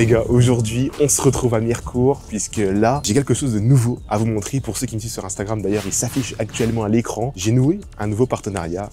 les gars, aujourd'hui on se retrouve à Mirecourt puisque là j'ai quelque chose de nouveau à vous montrer. Pour ceux qui me suivent sur Instagram d'ailleurs, il s'affiche actuellement à l'écran. J'ai noué un nouveau partenariat,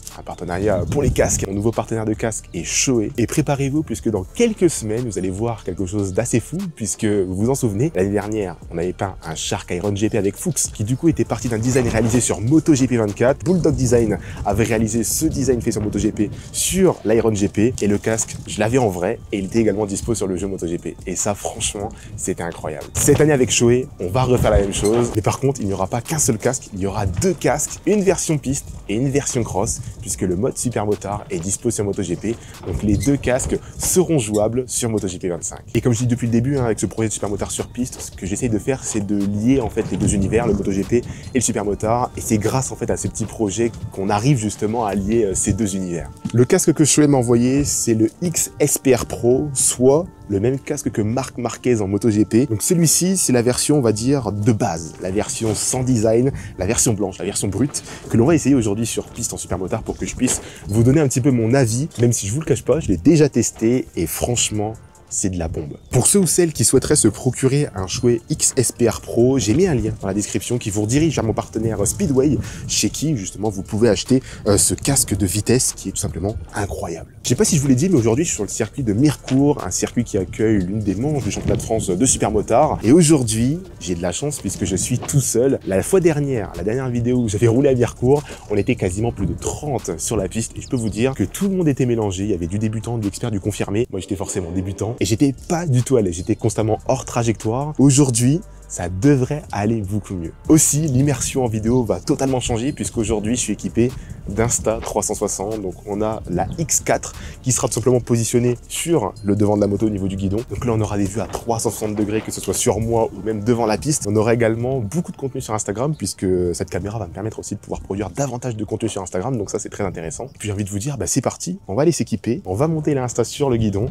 pour les casques. Mon nouveau partenaire de casque est Shoei. Et préparez-vous puisque dans quelques semaines vous allez voir quelque chose d'assez fou, puisque vous vous en souvenez, l'année dernière on avait peint un Shark Iron GP avec Fuchs qui du coup était parti d'un design réalisé sur MotoGP 24. Bulldog Design avait réalisé ce design fait sur MotoGP sur l'Iron GP, et le casque je l'avais en vrai et il était également dispo sur le jeu MotoGP, et ça franchement c'était incroyable. Cette année avec Shoei on va refaire la même chose, mais par contre il n'y aura pas qu'un seul casque, il y aura deux casques, une version piste et une version cross, puisque le mode Supermotard est dispo sur MotoGP, donc les deux casques seront jouables sur MotoGP 25. Et comme je dis depuis le début, avec ce projet de Supermotard sur piste, ce que j'essaye de faire c'est de lier en fait les deux univers, le MotoGP et le Supermotard, et c'est grâce en fait à ce petit projet qu'on arrive justement à lier ces deux univers. Le casque que Shoei m'a envoyé c'est le XSPR Pro, soit le même casque que Marc Marquez en MotoGP. Donc celui-ci, c'est la version, on va dire, de base, la version sans design, la version blanche, la version brute, que l'on va essayer aujourd'hui sur piste en Supermotard pour que je puisse vous donner un petit peu mon avis, même si je vous le cache pas, je l'ai déjà testé et franchement, c'est de la bombe. Pour ceux ou celles qui souhaiteraient se procurer un Shoei XSPR Pro, j'ai mis un lien dans la description qui vous redirige vers mon partenaire Speedway, chez qui justement vous pouvez acheter ce casque de vitesse qui est tout simplement incroyable. Je sais pas si je vous l'ai dit, mais aujourd'hui je suis sur le circuit de Mirecourt, un circuit qui accueille l'une des manches du championnat de France de Supermotard. Et aujourd'hui, j'ai de la chance puisque je suis tout seul. La fois dernière, la dernière vidéo où j'avais roulé à Mirecourt, on était quasiment plus de 30 sur la piste, et je peux vous dire que tout le monde était mélangé. Il y avait du débutant, de l'expert, du confirmé. Moi j'étais forcément débutant. Et j'étais pas du tout à l'aise, j'étais constamment hors trajectoire. Aujourd'hui, ça devrait aller beaucoup mieux. Aussi, l'immersion en vidéo va totalement changer puisqu'aujourd'hui, je suis équipé d'Insta360. Donc, on a la X4 qui sera tout simplement positionnée sur le devant de la moto au niveau du guidon. Donc là, on aura des vues à 360 degrés, que ce soit sur moi ou même devant la piste. On aura également beaucoup de contenu sur Instagram puisque cette caméra va me permettre aussi de pouvoir produire davantage de contenu sur Instagram. Donc ça, c'est très intéressant. Et puis, j'ai envie de vous dire, c'est parti. On va aller s'équiper. On va monter l'Insta sur le guidon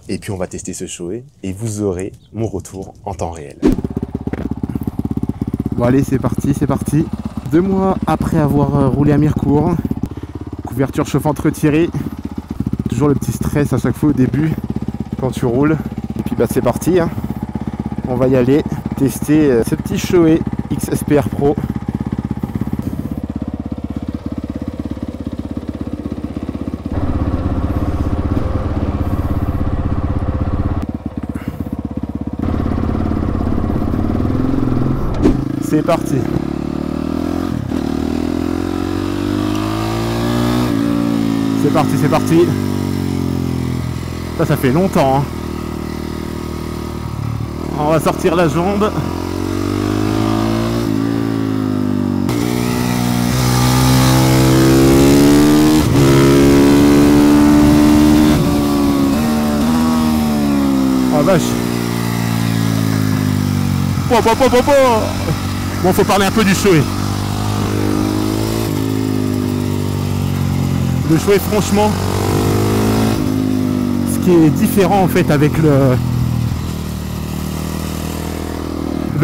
et puis on va tester ce Shoei et vous aurez mon retour en temps réel. Bon allez, c'est parti, c'est parti. 2 mois après avoir roulé à Mirecourt, couverture chauffante retirée, toujours le petit stress à chaque fois au début quand tu roules. Et puis c'est parti, hein. On va y aller tester ce petit Shoei XSPR Pro. C'est parti. C'est parti, c'est parti. Ça fait longtemps, hein. On va sortir la jambe. Oh vache. Bon, faut parler un peu du Shoei. Le Shoei, franchement, ce qui est différent en fait avec le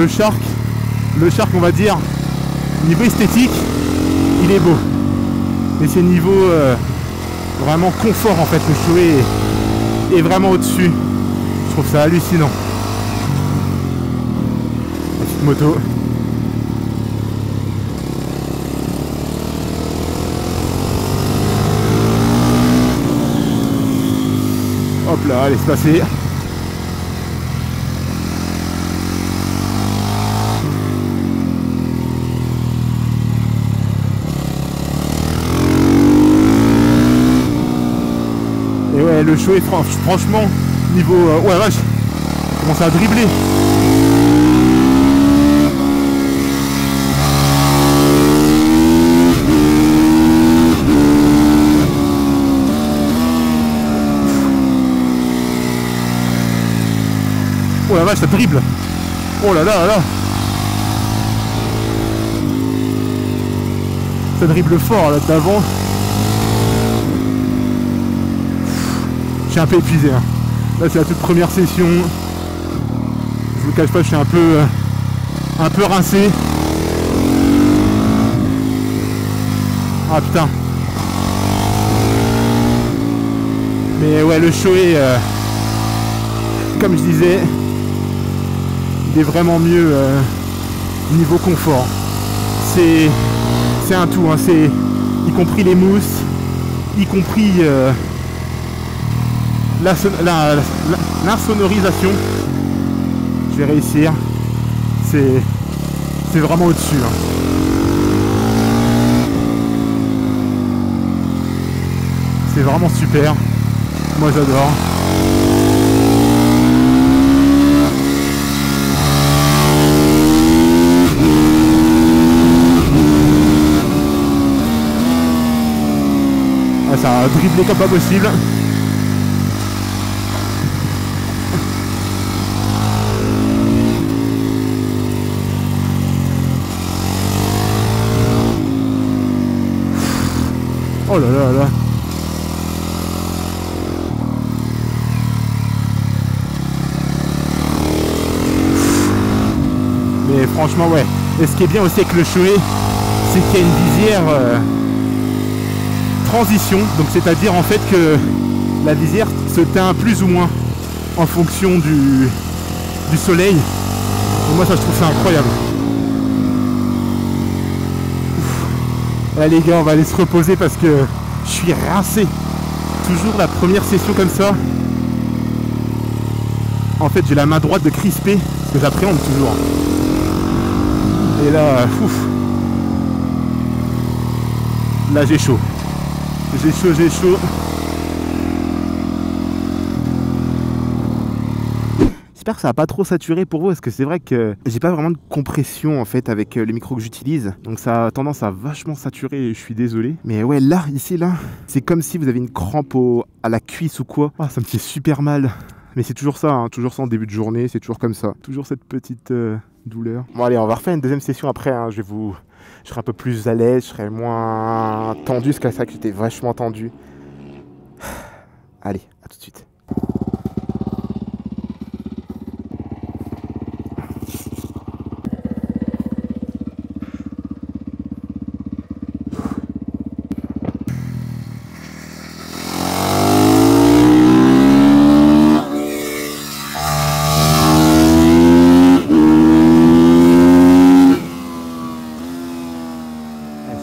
Shark, on va dire, niveau esthétique, il est beau. Mais c'est niveau vraiment confort en fait, le Shoei est vraiment au-dessus. Je trouve ça hallucinant. La petite moto. Hop là, laisse passer. Et ouais, le Shoei, franchement, niveau... ouais, vache, commence à dribbler. Oh la vache, ça dribble. Oh là là là. Ça dribble fort là d'avant. Je suis un peu épuisé, hein. Là c'est la toute première session. Je vous cache pas, je suis un peu rincé. Ah putain. Mais ouais, le Shoei, comme je disais, il est vraiment mieux niveau confort. C'est un tout, hein, c'est y compris les mousses, y compris l'insonorisation. Je vais réussir. C'est vraiment au-dessus. Hein. C'est vraiment super. Moi j'adore. Ah, ça a dribblé comme pas possible. Oh là là là. Mais franchement ouais. Et ce qui est bien aussi avec le Shoei, c'est qu'il y a une visière transition. Donc c'est-à-dire en fait que la visière se teint plus ou moins en fonction du soleil. Et moi ça je trouve ça incroyable. Là les gars, on va aller se reposer parce que je suis rincé. Toujours la première session comme ça. En fait j'ai la main droite de crispé, parce que j'appréhende toujours. Et là, ouf. Là j'ai chaud. J'ai chaud. J'espère que ça va pas trop saturer pour vous, parce que c'est vrai que j'ai pas vraiment de compression en fait avec le micro que j'utilise, donc ça a tendance à vachement saturer et je suis désolé. Mais ouais, là, ici, là, c'est comme si vous avez une crampe à la cuisse ou quoi. Ah, ça me fait super mal. Mais c'est toujours ça, hein, toujours ça en début de journée, c'est toujours comme ça. Toujours cette petite douleur. Bon allez, on va refaire une deuxième session après, hein. Je serai un peu plus à l'aise, je serai moins tendu, parce que c'est vrai que j'étais vachement tendu. Allez, à tout de suite.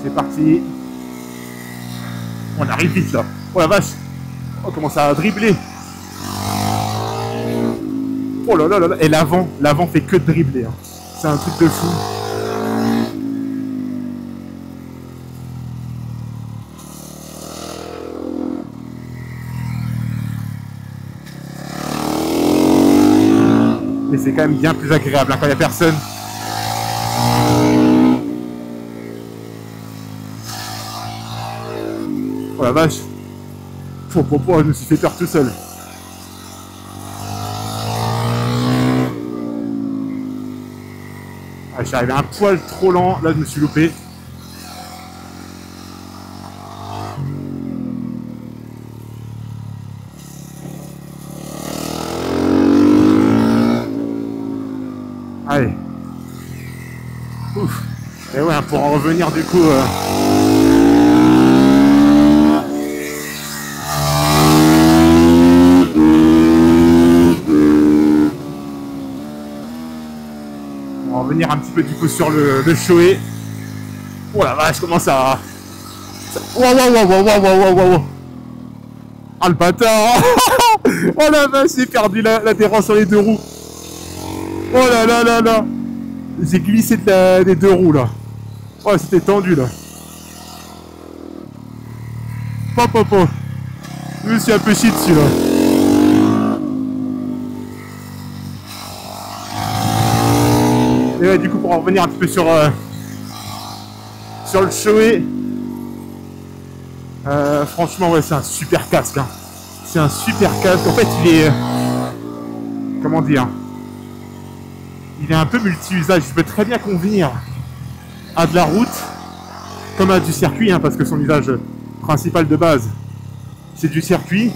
C'est parti. On arrive vite là. Oh la vache. Oh comment ça a dribbler. Oh là là là là. Et l'avant fait que de dribbler. Hein. C'est un truc de fou. Mais c'est quand même bien plus agréable hein, quand il n'y a personne. Oh la vache. Je me suis fait peur tout seul. Ah, je suis arrivé un poil trop lent. Là, je me suis loupé. Allez. Ouf. Et ouais, pour en revenir du coup... On va revenir un petit peu du coup sur le Shoei. Oh la vache, comment ça... Wow. Ah le bâtard. Oh la vache, j'ai perdu l'adhérence sur les deux roues. Oh là là là là. J'ai glissé des deux roues là. Oh c'était tendu là. Pop. Je me suis un peu chié dessus là. Et ouais, du coup pour en revenir un petit peu sur le Shoei, franchement ouais c'est un super casque hein. C'est un super casque. En fait il est comment dire, il est un peu multi-usage. Il peut très bien convenir à de la route comme à du circuit hein, parce que son usage principal de base c'est du circuit.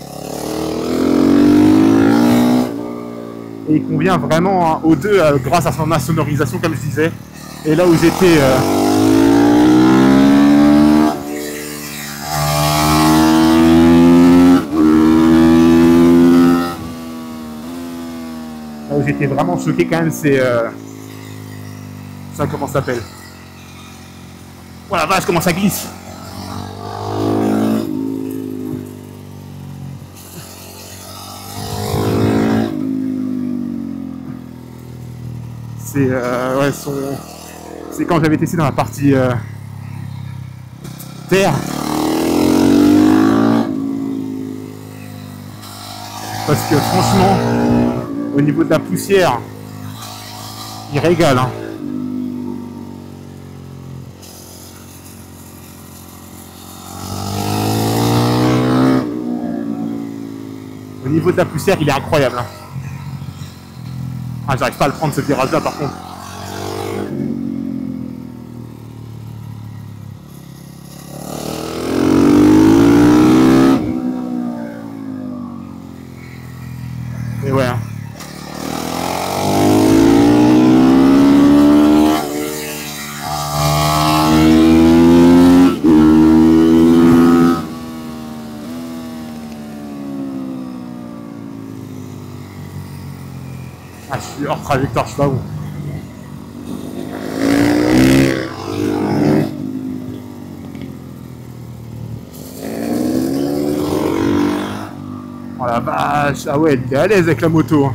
Et il convient vraiment hein, aux deux grâce à son insonorisation comme je disais. Et là où j'étais où j'étais vraiment choqué quand même, c'est... ça, comment ça s'appelle? Oh la vache, comment ça glisse! C'est ouais, c'est quand j'avais testé dans la partie terre. Parce que franchement, au niveau de la poussière, il régale. Hein. Au niveau de la poussière, il est incroyable. Hein. Ah, j'arrive pas à le prendre ce virage là par contre. Et ouais. Hein. Ah, je suis hors trajectoire, je sais pas où. Oh la vache, ah ouais, il est à l'aise avec la moto. Hein.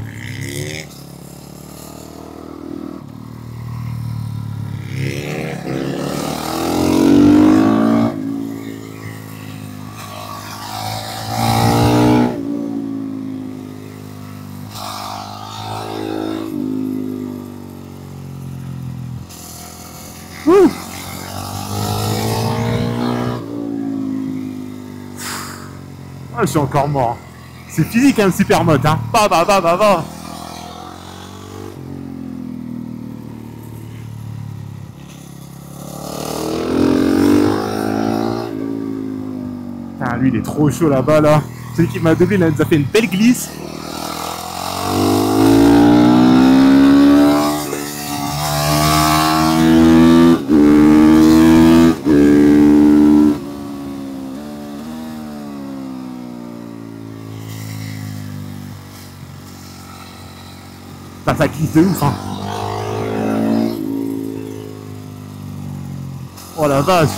Ah, je suis encore mort. C'est physique un super mode, hein. Bah. Putain, lui il est trop chaud là-bas là. Celui qui m'a doublé, il nous a fait une belle glisse. Ça glisse de ouf, hein. Oh la vache.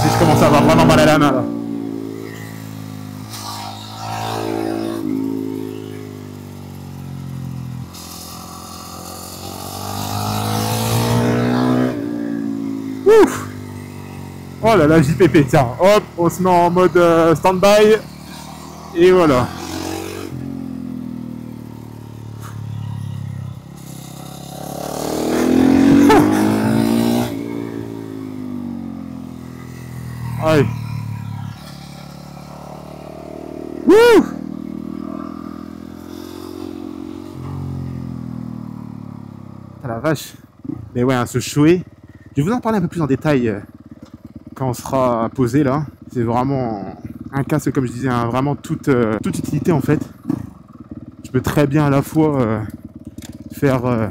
Je commence à avoir vraiment mal à la main là. Ouf. Oh là là, JPP, tiens, hop, on se met en mode stand-by, et voilà. Allez. Wouh. Ah la vache. Mais ouais, hein, ce Shoei, je vais vous en parler un peu plus en détail quand on sera posé là. C'est vraiment un casque, comme je disais, hein, vraiment toute utilité en fait. Je peux très bien à la fois faire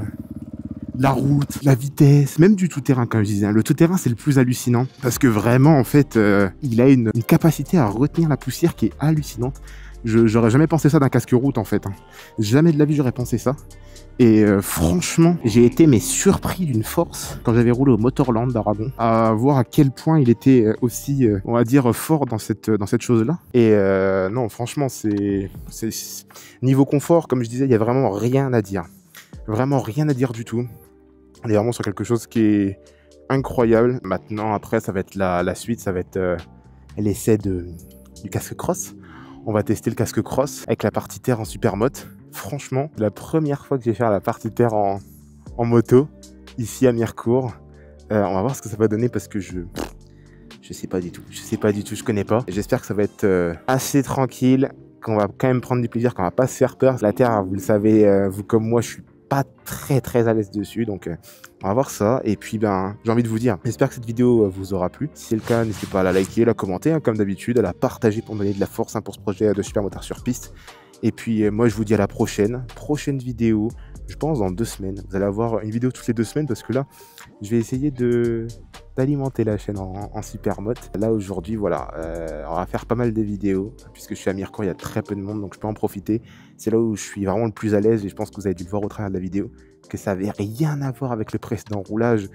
la route, la vitesse, même du tout-terrain comme je disais. Hein. Le tout-terrain c'est le plus hallucinant parce que vraiment en fait il a une capacité à retenir la poussière qui est hallucinante. J'aurais jamais pensé ça d'un casque route en fait. Hein. Jamais de la vie j'aurais pensé ça. Et franchement, j'ai été surpris d'une force quand j'avais roulé au Motorland d'Aragon, à voir à quel point il était aussi, on va dire, fort dans cette chose-là. Et non, franchement, c'est niveau confort, comme je disais, il y a vraiment rien à dire. Vraiment rien à dire du tout. On est vraiment sur quelque chose qui est incroyable. Maintenant, après, ça va être la suite, ça va être l'essai du casque cross. On va tester le casque cross avec la partie terre en supermoto. Franchement, la première fois que je vais faire la partie terre en moto, ici à Mirecourt, on va voir ce que ça va donner parce que je sais pas du tout, je connais pas. J'espère que ça va être assez tranquille, qu'on va quand même prendre du plaisir, qu'on va pas se faire peur. La terre, vous le savez, vous comme moi, je suis pas très à l'aise dessus, donc on va voir ça. Et puis j'ai envie de vous dire, j'espère que cette vidéo vous aura plu. Si c'est le cas, n'hésitez pas à la liker, à la commenter, hein, comme d'habitude, à la partager pour me donner de la force pour ce projet de super motard sur piste. Et puis moi je vous dis à la prochaine vidéo je pense dans 2 semaines. Vous allez avoir une vidéo toutes les 2 semaines parce que là, je vais essayer d'alimenter la chaîne en supermote. Là aujourd'hui, voilà, on va faire pas mal de vidéos puisque je suis à Mirecourt, il y a très peu de monde, donc je peux en profiter. C'est là où je suis vraiment le plus à l'aise et je pense que vous avez dû le voir au travers de la vidéo, que ça avait rien à voir avec le précédent roulage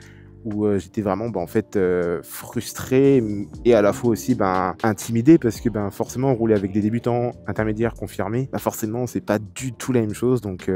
où j'étais vraiment en fait frustré et à la fois aussi intimidé parce que forcément rouler avec des débutants intermédiaires confirmés, forcément c'est pas du tout la même chose. Donc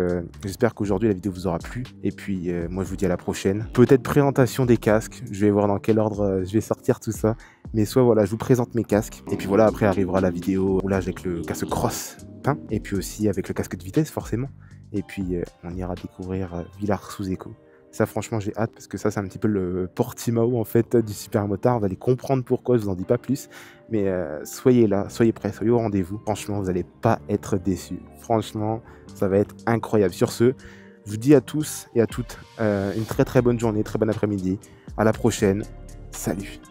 j'espère qu'aujourd'hui la vidéo vous aura plu et puis moi je vous dis à la prochaine. Peut-être présentation des casques, je vais voir dans quel ordre je vais sortir tout ça, mais soit voilà, je vous présente mes casques et puis voilà, après arrivera la vidéo roulage avec le casque cross peint et puis aussi avec le casque de vitesse forcément, et puis on ira découvrir Villars-sous-Écot. Ça franchement j'ai hâte parce que ça c'est un petit peu le Portimao en fait du supermotard. Vous allez comprendre pourquoi, je vous en dis pas plus. Mais soyez là, soyez prêts, soyez au rendez-vous. Franchement vous n'allez pas être déçus. Franchement ça va être incroyable. Sur ce, je vous dis à tous et à toutes une très très bonne journée, très bon après-midi. À la prochaine. Salut.